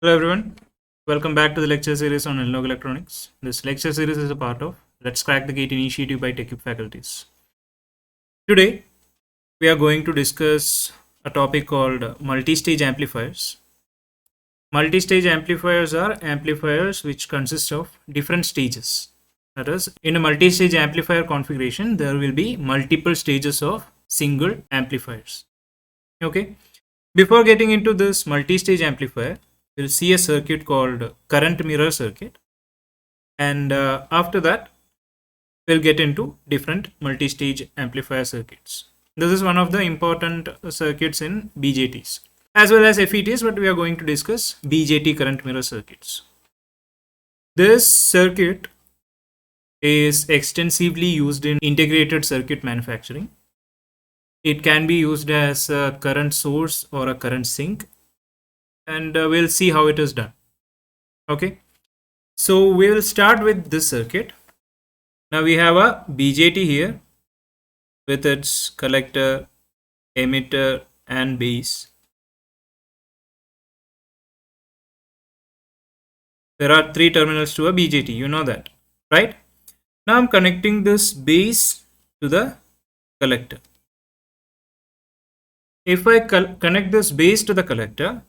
Hello everyone, welcome back to the lecture series on analog electronics. This lecture series is a part of Let's Crack the Gate initiative by TechUp faculties. Today, we are going to discuss a topic called multi-stage amplifiers. Multi-stage amplifiers are amplifiers which consist of different stages. That is, in a multi-stage amplifier configuration, there will be multiple stages of single amplifiers. Okay. Before getting into this multi-stage amplifier, we'll see a circuit called current mirror circuit, and after that we'll get into different multi-stage amplifier circuits. This is one of the important circuits in BJTs as well as FETs, but we are going to discuss BJT current mirror circuits. This circuit is extensively used in integrated circuit manufacturing. It can be used as a current source or a current sink, and we'll see how it is done. Okay, so we will start with this circuit. Now we have a BJT here with its collector, emitter and base. There are three terminals to a BJT, you know that, right? Now I'm connecting this base to the collector. If I connect this base to the collector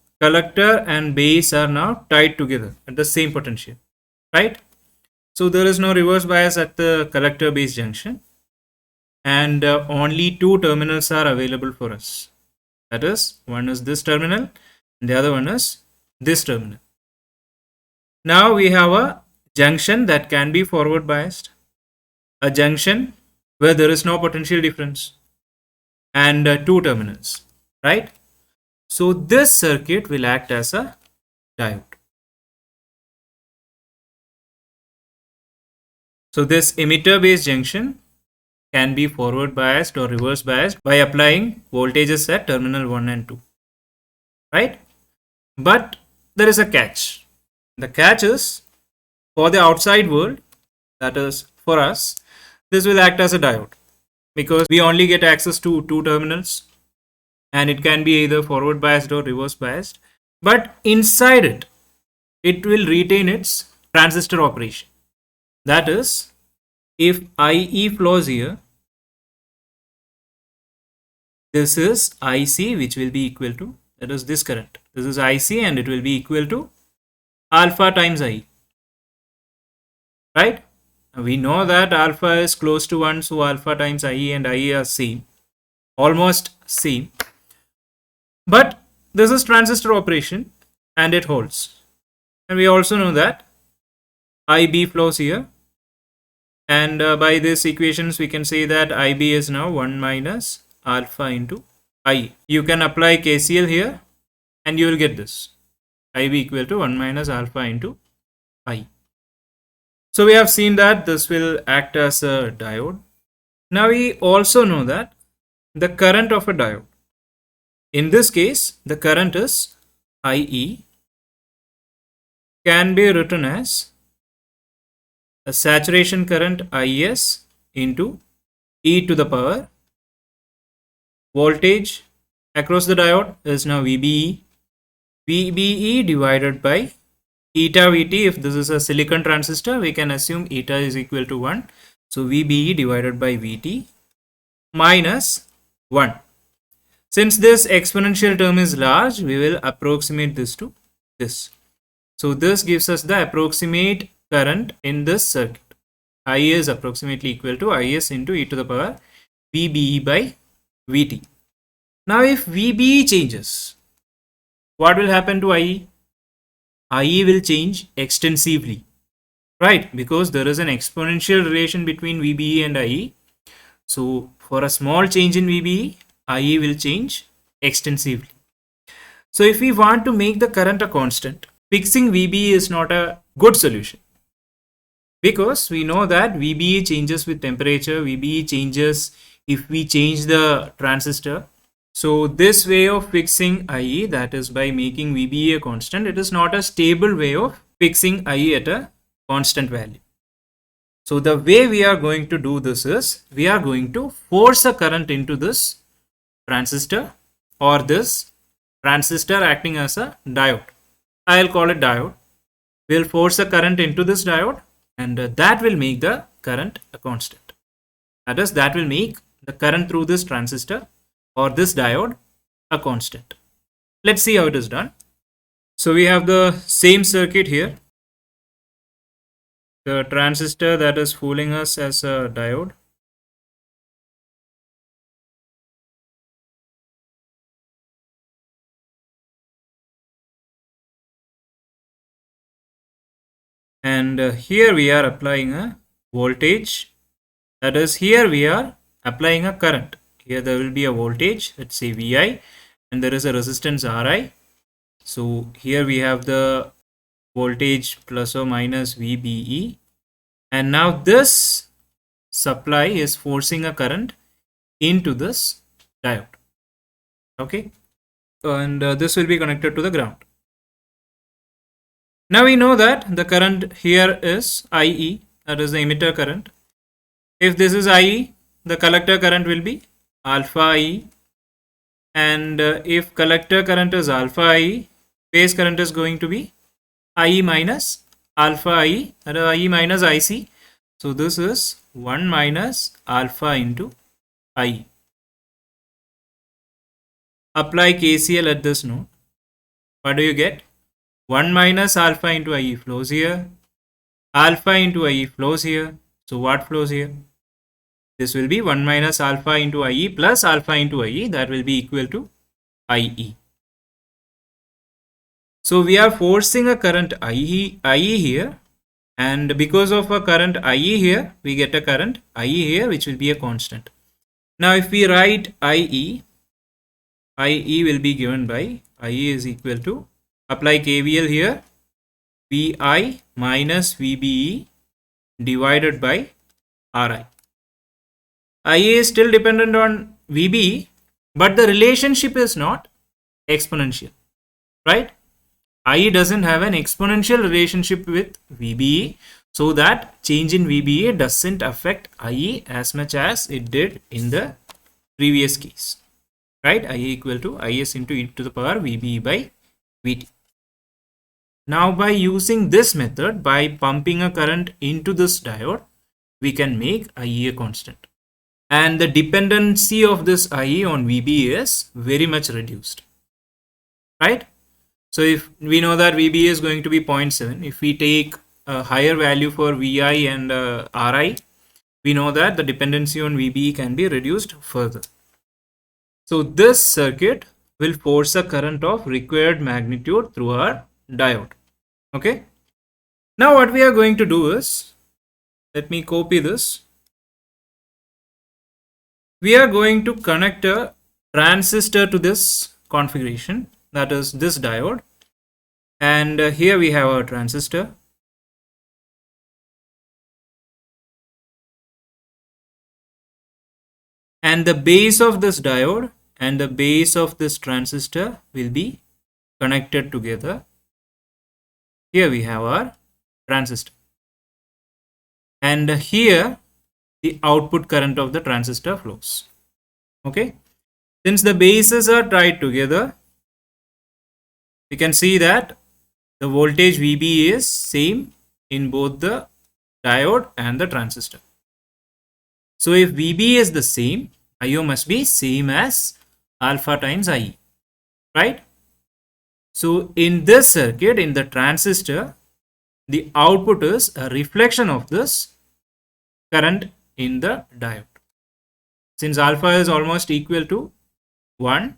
and base are now tied together at the same potential, right? So there is no reverse bias at the collector base junction, and only two terminals are available for us. That is, one is this terminal and the other one is this terminal. Now we have a junction that can be forward biased, a junction where there is no potential difference, and two terminals, right? So this circuit will act as a diode. So this emitter base junction can be forward biased or reverse biased by applying voltages at terminal 1 and 2, right? But there is a catch. The catch is, for the outside world, that is for us, this will act as a diode because we only get access to two terminals and it can be either forward biased or reverse biased, but inside it, it will retain its transistor operation. That is, if IE flows here, this is IC, which will be equal to, that is this current. This is IC and it will be equal to alpha times IE, right? We know that alpha is close to 1, so alpha times IE and IE are same, almost same. But this is transistor operation and it holds. And we also know that IB flows here. And by these equations, we can say that IB is now 1 minus alpha into IE. You can apply KCL here and you will get this. IB equal to 1 minus alpha into IE. So we have seen that this will act as a diode. Now we also know that the current of a diode, in this case, the current is IE, can be written as a saturation current IS into e to the power. Voltage across the diode is now VBE. VBE divided by eta VT. If this is a silicon transistor, we can assume eta is equal to 1. So VBE divided by VT minus 1. Since this exponential term is large, we will approximate this to this. So this gives us the approximate current in this circuit. I is approximately equal to IS into e to the power VBE by VT. Now if VBE changes, what will happen to IE? IE will change extensively, right? Because there is an exponential relation between VBE and IE. So for a small change in VBE, IE will change extensively. So if we want to make the current a constant, fixing VBE is not a good solution, because we know that VBE changes with temperature, VBE changes if we change the transistor. So this way of fixing IE, that is by making VBE a constant, it is not a stable way of fixing IE at a constant value. So the way we are going to do this is, we are going to force a current into this transistor, or this transistor acting as a diode. I'll call it diode. We'll force a current into this diode, and that will make the current a constant. That is, that will make the current through this transistor or this diode a constant. Let's see how it is done. So we have the same circuit here. The transistor that is fooling us as a diode. And here we are applying a voltage. That is, here we are applying a current. Here there will be a voltage, let's say Vi, and there is a resistance Ri. So here we have the voltage plus or minus VBE, and now this supply is forcing a current into this diode. Okay, and this will be connected to the ground. Now we know that the current here is IE, that is the emitter current. If this is IE, the collector current will be alpha IE, and if collector current is alpha IE, phase current is going to be IE minus alpha IE, that is IE minus IC. So this is 1 minus alpha into IE. Apply KCL at this node. What do you get? 1 minus alpha into IE flows here. Alpha into IE flows here. So what flows here? This will be 1 minus alpha into IE plus alpha into IE. That will be equal to IE. So we are forcing a current IE here, and because of a current IE here, we get a current IE here, which will be a constant. Now if we write IE will be given by IE is equal to, apply KVL here, VI minus VBE divided by RI. IA is still dependent on VBE, but the relationship is not exponential, right? IE doesn't have an exponential relationship with VBE, so that change in VBE doesn't affect IE as much as it did in the previous case, right? IE equal to IS into e to the power VBE by VT. Now by using this method, by pumping a current into this diode, we can make IE a constant. And the dependency of this IE on VBE is very much reduced, right? So if we know that VBE is going to be 0.7, if we take a higher value for VI and RI, we know that the dependency on VBE can be reduced further. So this circuit will force a current of required magnitude through our diode. Okay. Now what we are going to do is, let me copy this. We are going to connect a transistor to this configuration, that is this diode, and here we have our transistor. And the base of this diode and the base of this transistor will be connected together. Here we have our transistor, and here the output current of the transistor flows. Okay, since the bases are tied together, we can see that the voltage VB is same in both the diode and the transistor. So if VB is the same, IO must be same as alpha times IE, right? So in this circuit, in the transistor, the output is a reflection of this current in the diode. Since alpha is almost equal to 1,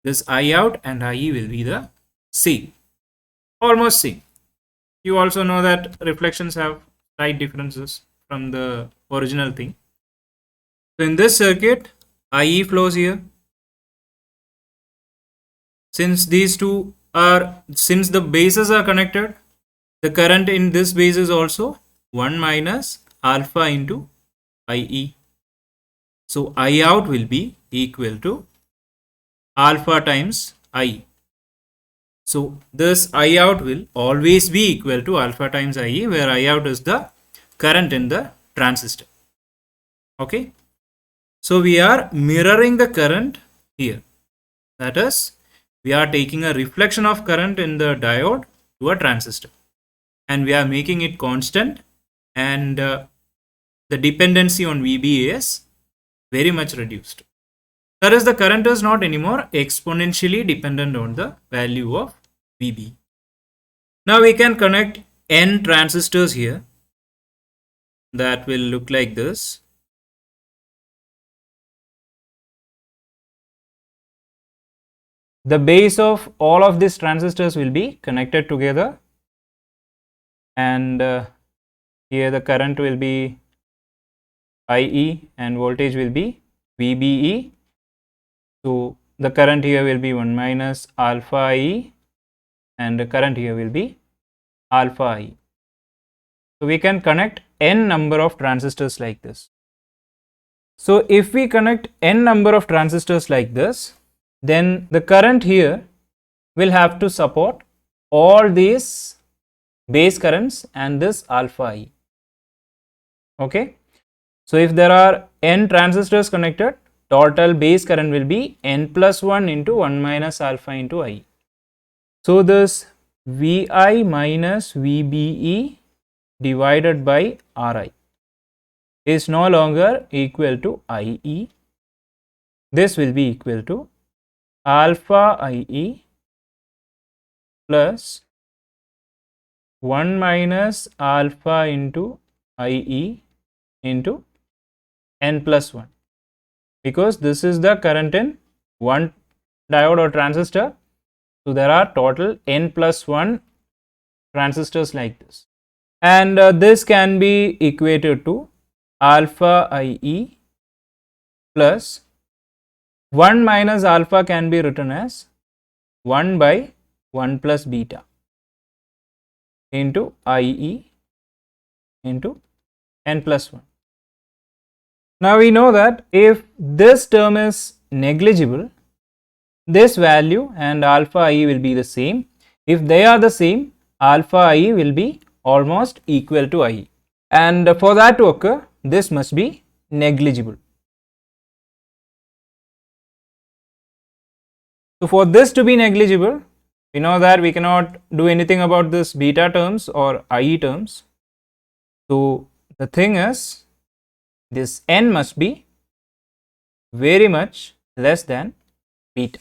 this I out and IE will be the same, almost same. You also know that reflections have slight differences from the original thing. So in this circuit, IE flows here. Since these two are, since the bases are connected, the current in this base is also 1 minus alpha into IE. So I out will be equal to alpha times IE. So this I out will always be equal to alpha times IE, where I out is the current in the transistor. Okay. So we are mirroring the current here. That is, we are taking a reflection of current in the diode to a transistor, and we are making it constant, and the dependency on VB is very much reduced. That is, the current is not anymore exponentially dependent on the value of VB. Now we can connect N transistors here. That will look like this. The base of all of these transistors will be connected together, and here the current will be IE and voltage will be VBE. So the current here will be 1 minus alpha IE, and the current here will be alpha IE. So we can connect N number of transistors like this. So if we connect N number of transistors like this, then the current here will have to support all these base currents and this alpha I. Okay. So if there are N transistors connected, total base current will be N plus 1 into 1 minus alpha into I. So this VI minus VBE divided by RI is no longer equal to IE. This will be equal to alpha IE plus 1 minus alpha into IE into N plus 1, because this is the current in one diode or transistor. So there are total N plus 1 transistors like this, and this can be equated to alpha IE plus 1 minus alpha can be written as 1 by 1 plus beta into IE into N plus 1. Now we know that if this term is negligible, this value and alpha I will be the same. If they are the same, alpha I will be almost equal to I. And for that to occur, this must be negligible. So for this to be negligible, we know that we cannot do anything about this beta terms or IE terms. So the thing is, this N must be very much less than beta.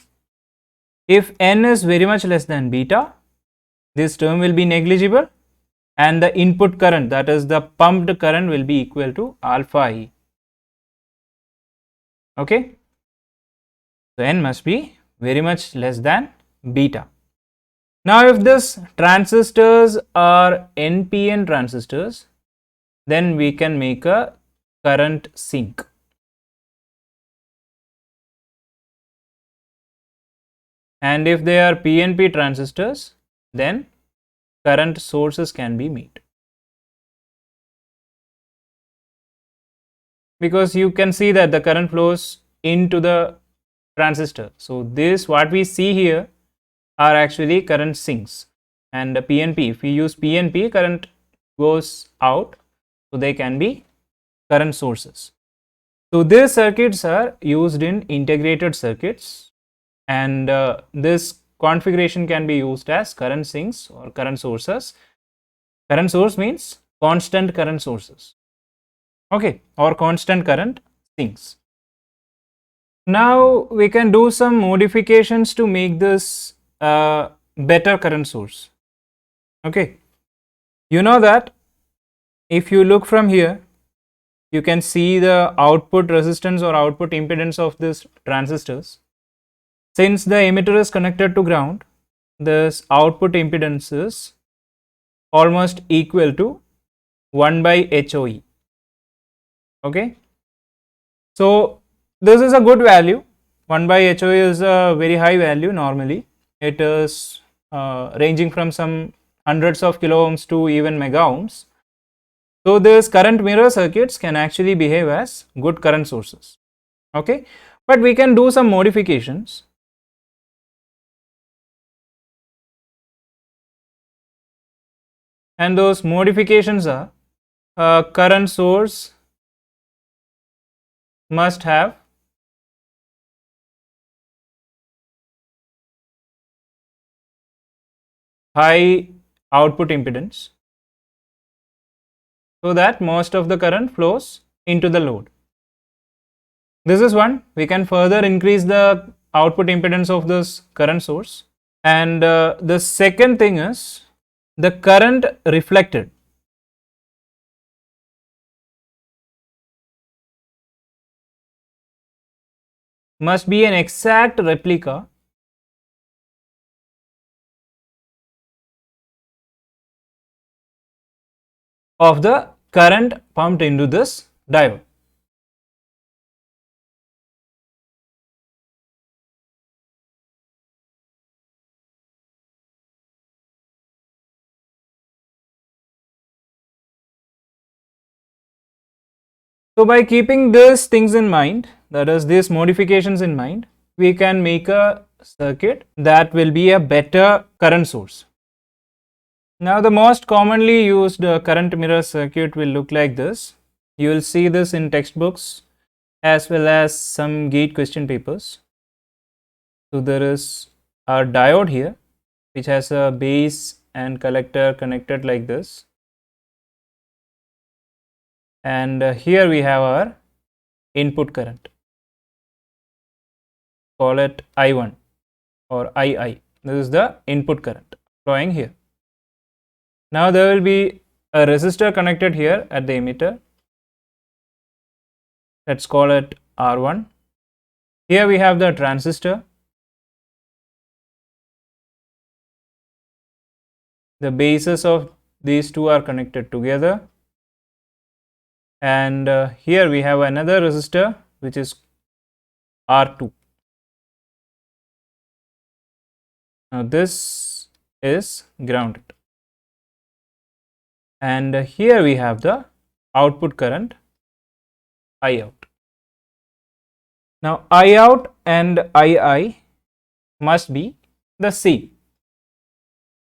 If N is very much less than beta, this term will be negligible, and the input current, that is the pumped current, will be equal to alpha I. Okay. So N must be very much less than beta. Now if these transistors are NPN transistors, then we can make a current sink. And if they are PNP transistors, then current sources can be made. Because you can see that the current flows into the transistor. So this, what we see here, are actually current sinks, and the PNP, if we use PNP, current goes out, so they can be current sources. So these circuits are used in integrated circuits, and this configuration can be used as current sinks or current sources. Current source means constant current sources, okay, or constant current sinks. Now we can do some modifications to make this better current source. Okay, you know that if you look from here, you can see the output resistance or output impedance of these transistors. Since the emitter is connected to ground, this output impedance is almost equal to 1 by HOE. Okay, so this is a good value. 1 by HOE is a very high value. Normally it is ranging from some hundreds of kilo ohms to even mega ohms. So these current mirror circuits can actually behave as good current sources. Okay, but we can do some modifications. And those modifications are, current source must have high output impedance so that most of the current flows into the load. This is one. We can further increase the output impedance of this current source. And the second thing is the current reflected. Must be an exact replica of the current pumped into this diode. So by keeping these things in mind, that is these modifications in mind, we can make a circuit that will be a better current source. Now the most commonly used current mirror circuit will look like this. You will see this in textbooks as well as some GATE question papers. So there is a diode here which has a base and collector connected like this. And here we have our input current, call it I1 or II. This is the input current flowing here. Now there will be a resistor connected here at the emitter. Let's call it R1. Here we have the transistor. The bases of these two are connected together. And here we have another resistor which is R2. Now this is grounded. And here we have the output current I out. Now I out and II must be the same.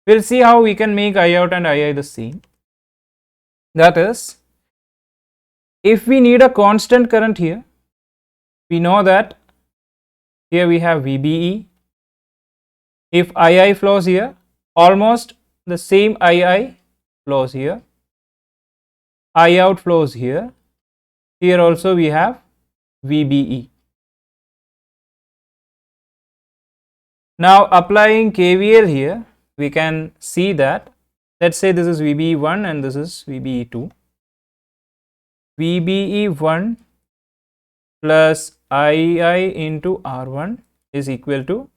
We'll see how we can make I out and II the same. That is, if we need a constant current here, we know that here we have VBE. If II flows here, almost the same II flows here. I out flows here. Here also we have VBE. Now applying KVL here, we can see that, let's say this is VBE1 and this is VBE2. VBE1 plus II into R1 is equal to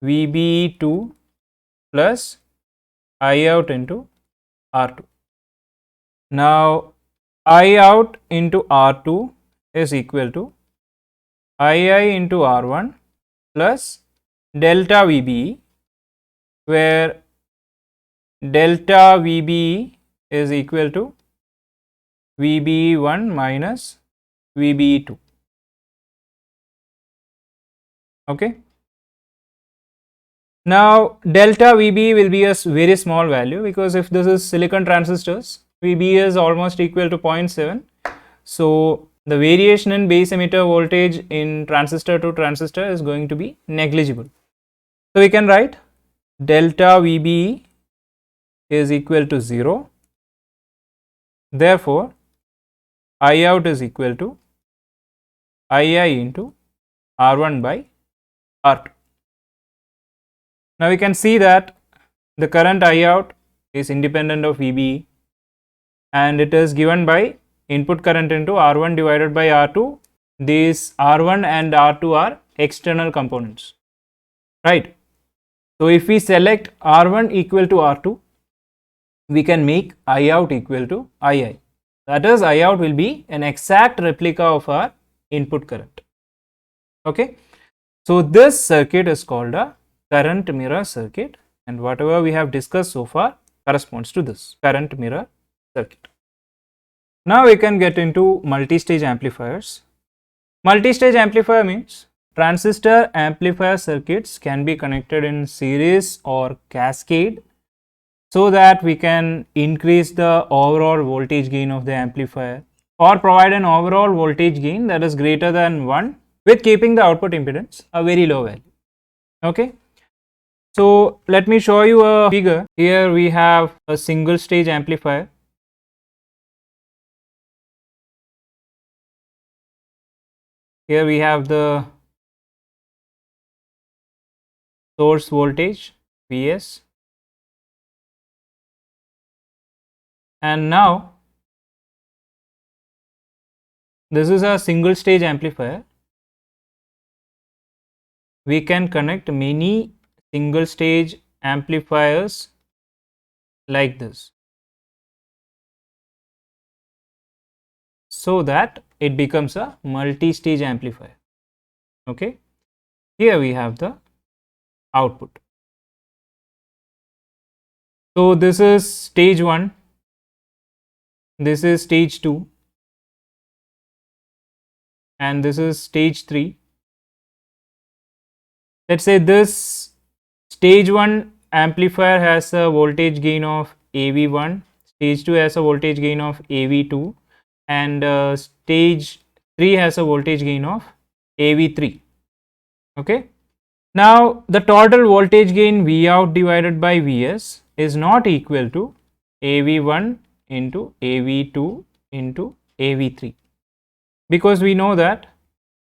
VBE2 plus I out into R2. Now I out into R2 is equal to II into R1 plus delta VBE, where delta VBE is equal to VBE1 minus VBE2. Okay. Now delta VBE will be a very small value, because if this is silicon transistors, VBE is almost equal to 0.7. So the variation in base emitter voltage in transistor to transistor is going to be negligible. So we can write delta VBE is equal to 0. Therefore I out is equal to II into R1 by R2. Now we can see that the current I out is independent of VBE, and it is given by input current into R1 divided by R2. These R1 and R2 are external components, right? So if we select R1 equal to R2, we can make I out equal to II. That is, I out will be an exact replica of our input current. Okay. So this circuit is called a current mirror circuit, and whatever we have discussed so far corresponds to this current mirror circuit. Now we can get into multi-stage amplifiers. Multi-stage amplifier means transistor amplifier circuits can be connected in series or cascade, so that we can increase the overall voltage gain of the amplifier, or provide an overall voltage gain that is greater than 1 with keeping the output impedance a very low value. Okay. So let me show you a figure. Here we have a single stage amplifier. Here we have the source voltage Vs, and now this is a single stage amplifier. We can connect many single stage amplifiers like this, so that it becomes a multi-stage amplifier. Okay, here we have the output. So this is stage 1, this is stage 2, and this is stage 3. Let's say this stage 1 amplifier has a voltage gain of AV1, stage 2 has a voltage gain of AV2, and stage 3 has a voltage gain of AV3. Okay. Now the total voltage gain V out divided by Vs is not equal to AV1 into AV2 into AV3, because we know that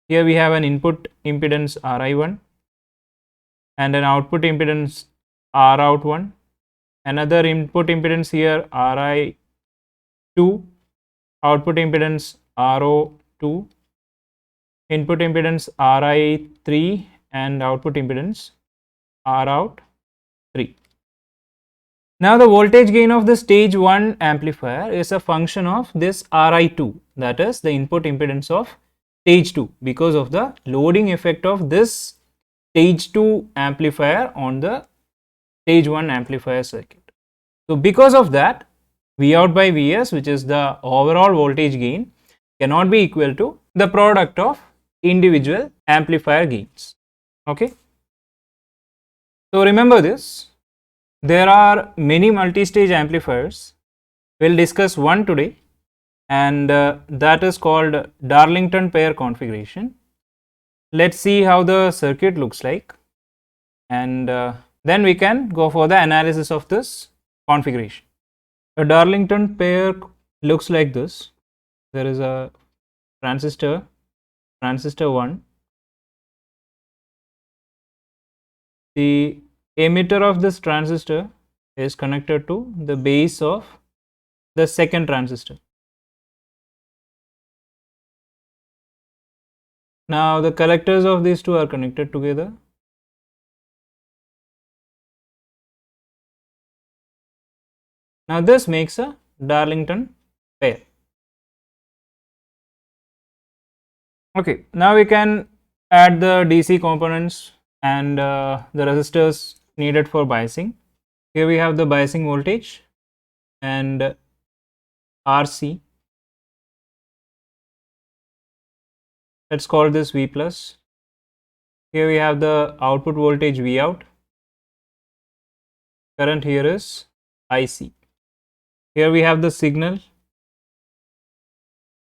here we have an input impedance Ri1 and an output impedance Rout1, another input impedance here Ri2, output impedance Ro2, input impedance Ri3, and output impedance Rout3. Now the voltage gain of the stage 1 amplifier is a function of this Ri2, that is the input impedance of stage 2, because of the loading effect of this stage 2 amplifier on the stage 1 amplifier circuit. So because of that, V out by Vs, which is the overall voltage gain, cannot be equal to the product of individual amplifier gains. Okay. So remember this. There are many multi-stage amplifiers. We'll discuss one today, and that is called Darlington pair configuration. Let's see how the circuit looks like, and then we can go for the analysis of this configuration. A Darlington pair looks like this. There is a transistor 1. The emitter of this transistor is connected to the base of the second transistor. Now the collectors of these two are connected together. Now this makes a Darlington pair. Okay, now we can add the DC components and the resistors needed for biasing. Here we have the biasing voltage and RC. Let's call this V plus. Here we have the output voltage V out. Current here is IC. Here we have the signal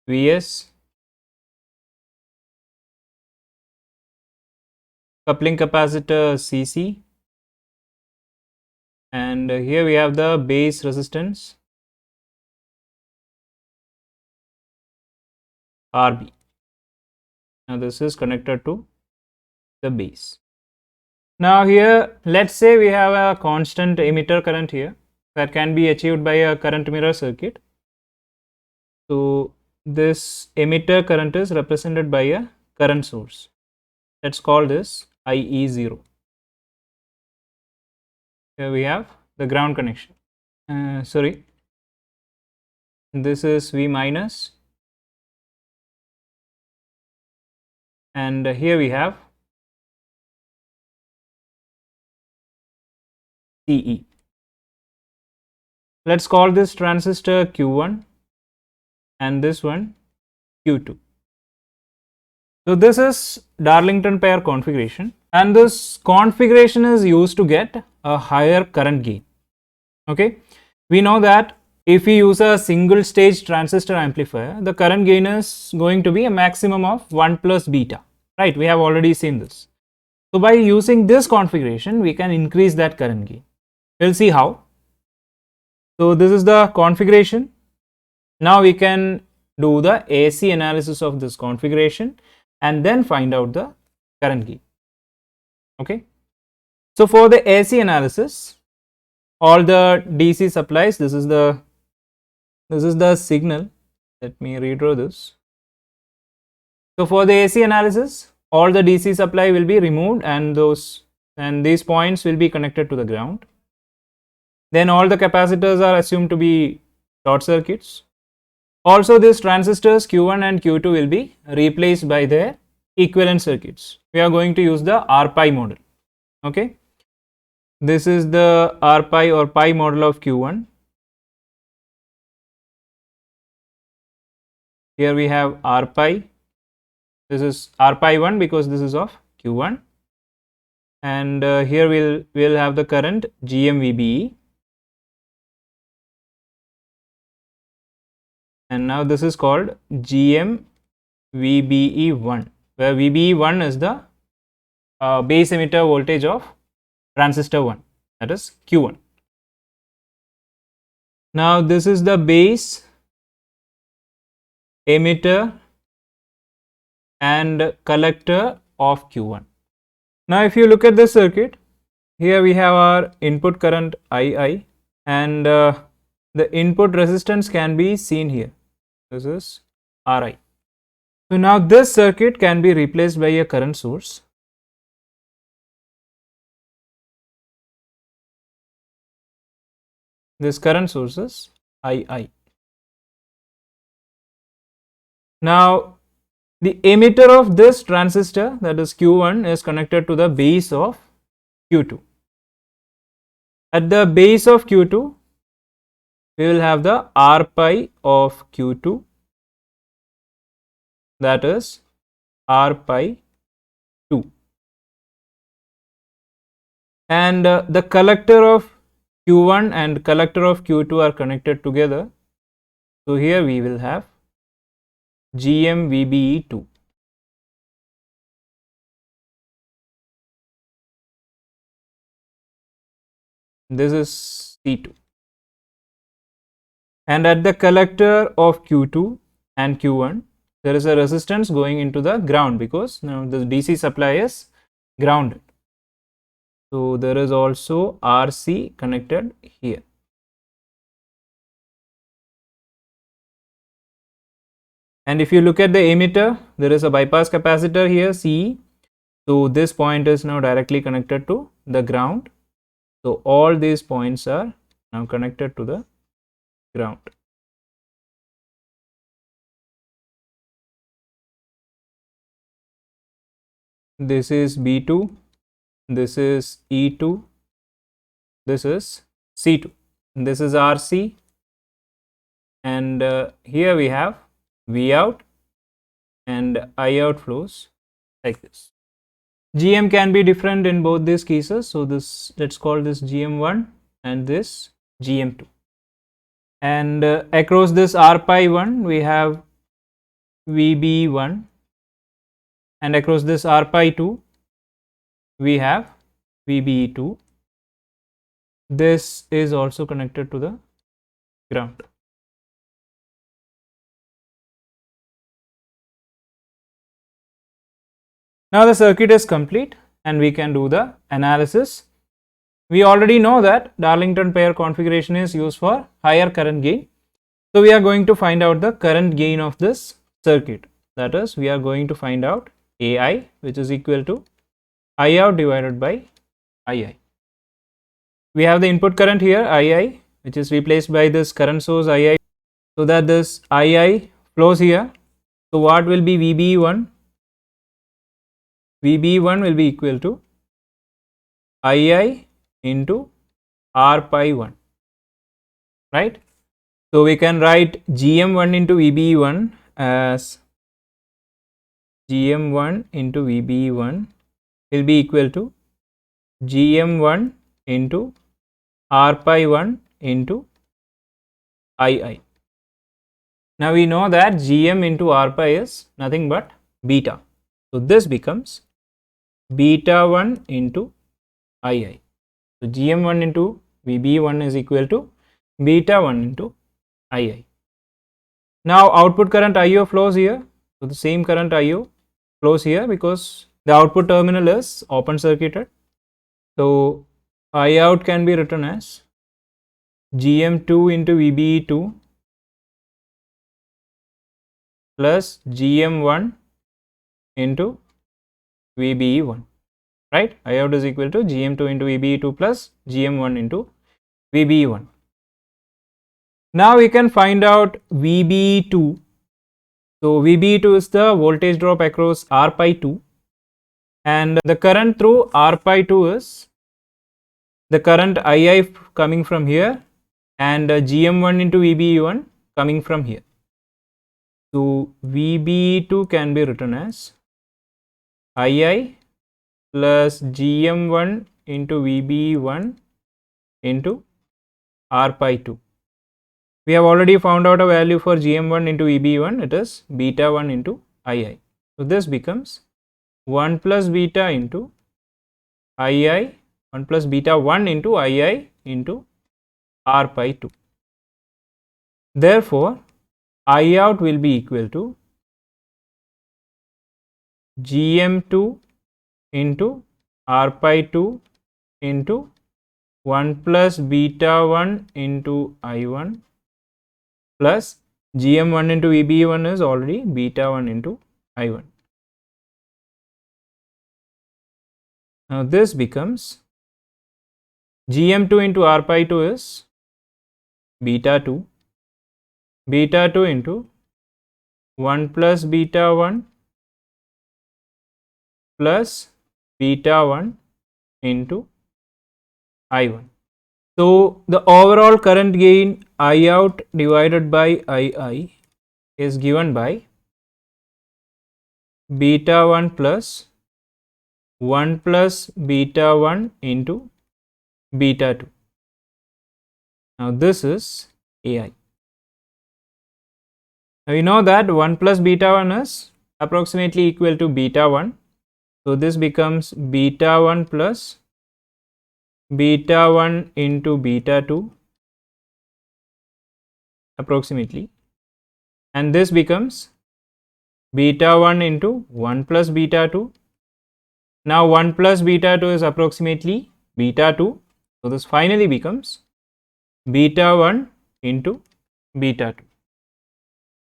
Vs, coupling capacitor Cc, and here we have the base resistance Rb. Now this is connected to the base. Now here let's say we have a constant emitter current here that can be achieved by a current mirror circuit. So this emitter current is represented by a current source. Let's call this IE0. Here we have the ground connection. This is V minus, and here we have CE. Let's call this transistor Q1 and this one Q2. So this is Darlington pair configuration, and this configuration is used to get a higher current gain. Okay, we know that if we use a single stage transistor amplifier, the current gain is going to be a maximum of 1 plus beta, right? We have already seen this. So by using this configuration, we can increase that current gain. We'll see how. So this is the configuration. Now we can do the AC analysis of this configuration and then find out the current gain. Okay. So for the AC analysis, all the DC supplies, this is the signal. Let me redraw this. So for the AC analysis, all the DC supply will be removed and these points will be connected to the ground. Then all the capacitors are assumed to be short circuits. Also, these transistors Q1 and Q2 will be replaced by their equivalent circuits. We are going to use the R-Pi model. Okay. This is the R-Pi or Pi model of Q1. Here we have R-Pi. This is R-Pi 1 because this is of Q1. And here we'll have the current GMVBE. And now this is called GMVBE1, where VBE1 is the base emitter voltage of transistor 1, that is Q1. Now this is the base emitter and collector of Q1. Now if you look at this circuit, here we have our input current II and the input resistance can be seen here. This is Ri. So now this circuit can be replaced by a current source. This current source is II. Now the emitter of this transistor, that is Q1, is connected to the base of Q2. At the base of Q2, we will have the R-Pi of Q2, that is R-Pi 2. And the collector of Q1 and collector of Q2 are connected together. So here we will have GMVBE2. This is C2. And at the collector of Q2 and Q1, there is a resistance going into the ground because now the DC supply is grounded. So there is also RC connected here. And if you look at the emitter, there is a bypass capacitor here, CE. So this point is now directly connected to the ground. So all these points are now connected to the ground. This is B2, this is E2, this is C2, this is RC, and here we have V out and I out flows like this. GM can be different in both these cases, so this, let's call this GM1 and this GM2. And across this R-Pi 1 we have VB1, and across this R-Pi 2 we have VBE2. This is also connected to the ground. Now the circuit is complete and we can do the analysis. We already know that Darlington pair configuration is used for higher current gain. So we are going to find out the current gain of this circuit. That is, we are going to find out AI, which is equal to I out divided by II. We have the input current here, II, which is replaced by this current source II, so that this II flows here. So what will be VBE1? VBE1 will be equal to II into R-Pi 1, right? So we can write GM1 into VBE1 as GM1 into VBE1 will be equal to GM1 into R-Pi 1 into II. Now we know that GM into R-Pi is nothing but beta. So this becomes beta 1 into II. So GM1 into VBE1 is equal to beta 1 into II. Now output current IO flows here. So the same current IO flows here because the output terminal is open circuited. So I out can be written as GM2 into VBE2 plus GM1 into VBE1, right? I out is equal to GM2 into VBE2 plus GM1 into VBE1. Now we can find out VBE2. So VBE2 is the voltage drop across R pi 2, and the current through R pi 2 is the current II coming from here, and GM1 into VBE1 coming from here. So VBE2 can be written as II plus GM1 into VBE1 into R pi 2. We have already found out a value for GM1 into VBE1, it is beta 1 into II. So this becomes 1 plus beta into II, 1 plus beta 1 into II into R pi 2. Therefore, I out will be equal to GM2 into R pi 2 into 1 plus beta 1 into I1 plus GM1 into VBE1 is already beta 1 into I1. Now this becomes GM2 into R pi 2 is beta 2 into 1 plus beta 1 plus beta 1 into I1. So the overall current gain I out divided by II is given by beta 1 plus 1 plus beta 1 into beta 2. Now this is AI. Now we know that 1 plus beta 1 is approximately equal to beta 1. So this becomes beta 1 plus beta 1 into beta 2 approximately, and this becomes beta 1 into 1 plus beta 2. Now 1 plus beta 2 is approximately beta 2. So this finally becomes beta 1 into beta 2.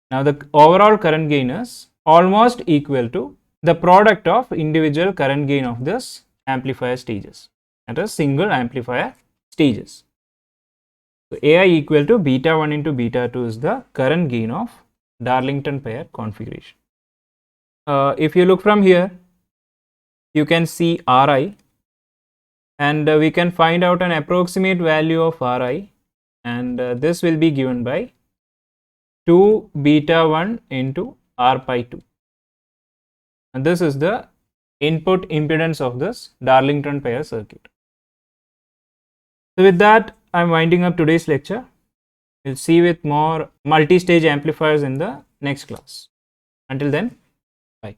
Now the overall current gain is almost equal to the product of individual current gain of this amplifier stages, that is single amplifier stages. So AI equal to beta 1 into beta 2 is the current gain of Darlington pair configuration. If you look from here, you can see Ri, and we can find out an approximate value of Ri, and this will be given by 2 beta 1 into R pi 2, and this is the input impedance of this Darlington pair circuit. So with that, I am winding up today's lecture. We'll see with more multi-stage amplifiers in the next class. Until then, bye.